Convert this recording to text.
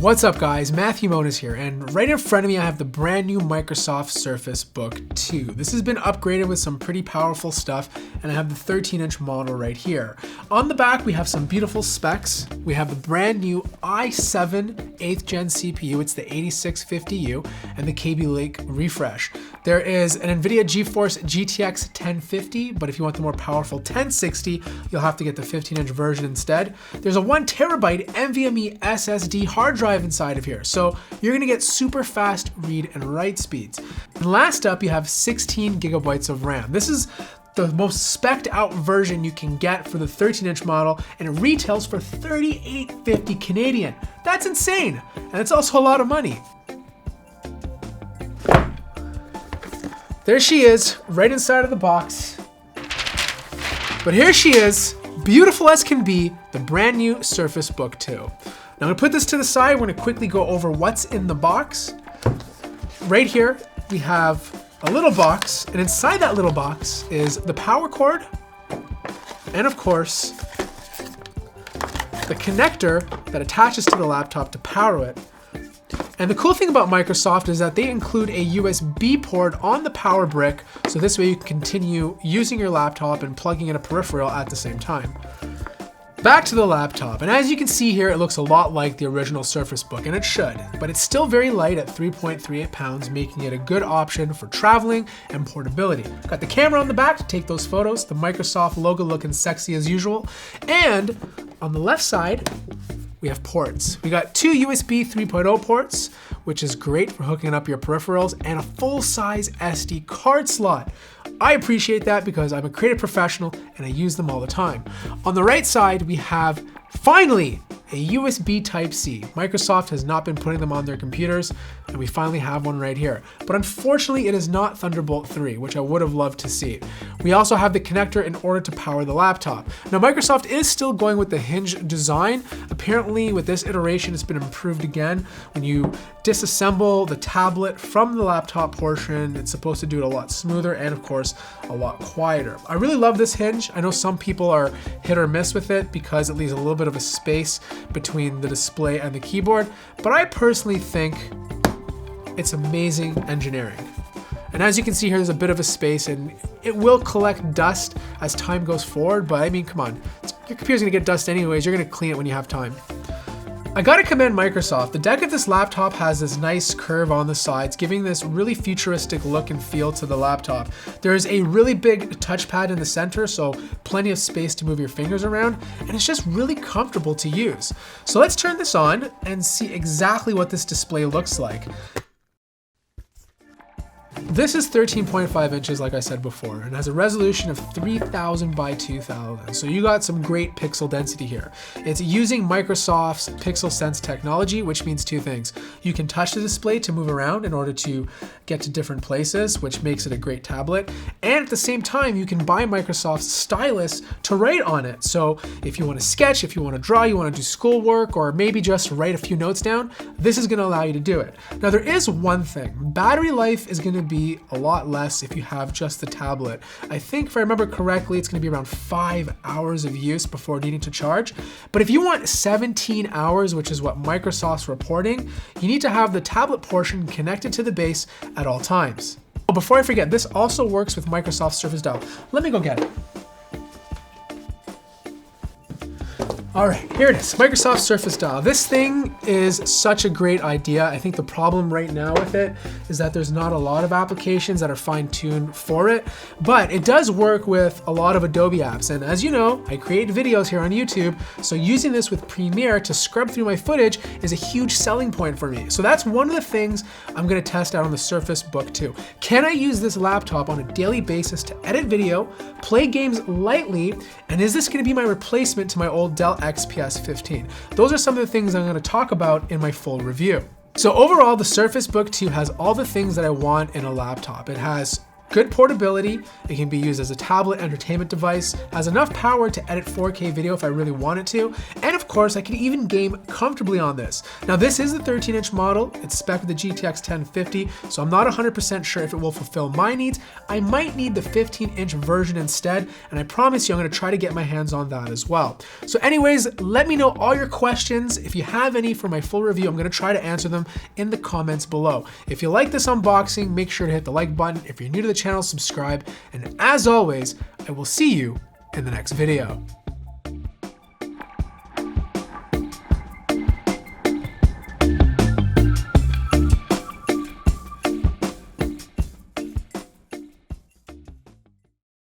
What's up guys, Moniz here, and right in front of me I have the brand new Microsoft Surface Book 2. This has been upgraded with some pretty powerful stuff, and I have the 13-inch model right here. On the back we have some beautiful specs. We have the brand new i7 8th gen CPU, it's the 8650U, and the Kaby Lake refresh. There is an NVIDIA GeForce GTX 1050, but if you want the more powerful 1060, you'll have to get the 15-inch version instead. There's a 1TB NVMe SSD hard drive inside of here, so you're gonna get super fast read and write speeds. And last up, you have 16 gigabytes of RAM. This is the most spec'd out version you can get for the 13-inch model, and it retails for $38.50 Canadian. That's insane, and it's also a lot of money. There she is, right inside of the box. But here she is, beautiful as can be, the brand new Surface Book 2. Now I'm gonna put this to the side, we're gonna quickly go over what's in the box. Right here, we have a little box, and inside that little box is the power cord, and of course, the connector that attaches to the laptop to power it. And the cool thing about Microsoft is that they include a USB port on the power brick, so this way you can continue using your laptop and plugging in a peripheral at the same time. Back to the laptop, and as you can see here, it looks a lot like the original Surface Book, and it should, but it's still very light at 3.38 pounds, making it a good option for traveling and portability. Got the camera on the back to take those photos, the Microsoft logo looking sexy as usual, and on the left side, we have ports. We got two USB 3.0 ports, which is great for hooking up your peripherals, and a full-size SD card slot. I appreciate that because I'm a creative professional and I use them all the time. On the right side, we have, finally, a USB Type-C. Microsoft has not been putting them on their computers, and we finally have one right here. But unfortunately, it is not Thunderbolt 3, which I would have loved to see. We also have the connector in order to power the laptop. Now, Microsoft is still going with the hinge design. Apparently, with this iteration, it's been improved again. When you disassemble the tablet from the laptop portion, it's supposed to do it a lot smoother and, of course, a lot quieter. I really love this hinge. I know some people are hit or miss with it because it leaves a little bit of a space between the display and the keyboard, but I personally think it's amazing engineering. And as you can see here, there's a bit of a space, and it will collect dust as time goes forward, but I mean, come on, your computer's gonna get dust anyways, you're gonna clean it when you have time. I gotta commend Microsoft. The deck of this laptop has this nice curve on the sides, giving this really futuristic look and feel to the laptop. There's a really big touchpad in the center, so plenty of space to move your fingers around, and it's just really comfortable to use. So let's turn this on and see exactly what this display looks like. This is 13.5 inches, like I said before, and has a resolution of 3000 by 2000. So you got some great pixel density here. It's using Microsoft's Pixel Sense technology, which means two things. You can touch the display to move around in order to get to different places, which makes it a great tablet. And at the same time, you can buy Microsoft's stylus to write on it. So if you want to sketch, if you want to draw, you want to do schoolwork, or maybe just write a few notes down, this is going to allow you to do it. Now there is one thing. Battery life is going to be a lot less if you have just the tablet. I think if I remember correctly, it's going to be around 5 hours of use before needing to charge. But if you want 17 hours, which is what Microsoft's reporting, you need to have the tablet portion connected to the base at all times. Oh, before I forget, this also works with Microsoft Surface Dial. Let me go get it. All right, here it is, Microsoft Surface Dial. This thing is such a great idea. I think the problem right now with it is that there's not a lot of applications that are fine-tuned for it, but it does work with a lot of Adobe apps. And as you know, I create videos here on YouTube, so using this with Premiere to scrub through my footage is a huge selling point for me. So that's one of the things I'm gonna test out on the Surface Book 2. Can I use this laptop on a daily basis to edit video, play games lightly, and is this gonna be my replacement to my old Dell XPS 15. Those are some of the things I'm going to talk about in my full review. So overall, the Surface Book 2 has all the things that I want in a laptop. It has good portability. It can be used as a tablet entertainment device, has enough power to edit 4K video if I really wanted to, and of course I can even game comfortably on this. Now this is the 13-inch model, it's spec'd with the GTX 1050, so I'm not 100% sure if it will fulfill my needs. I might need the 15-inch version instead, and I promise you I'm going to try to get my hands on that as well. So anyways, let me know all your questions. If you have any for my full review, I'm going to try to answer them in the comments below. If you like this unboxing, make sure to hit the like button. If you're new to the channel, subscribe, and as always, I will see you in the next video.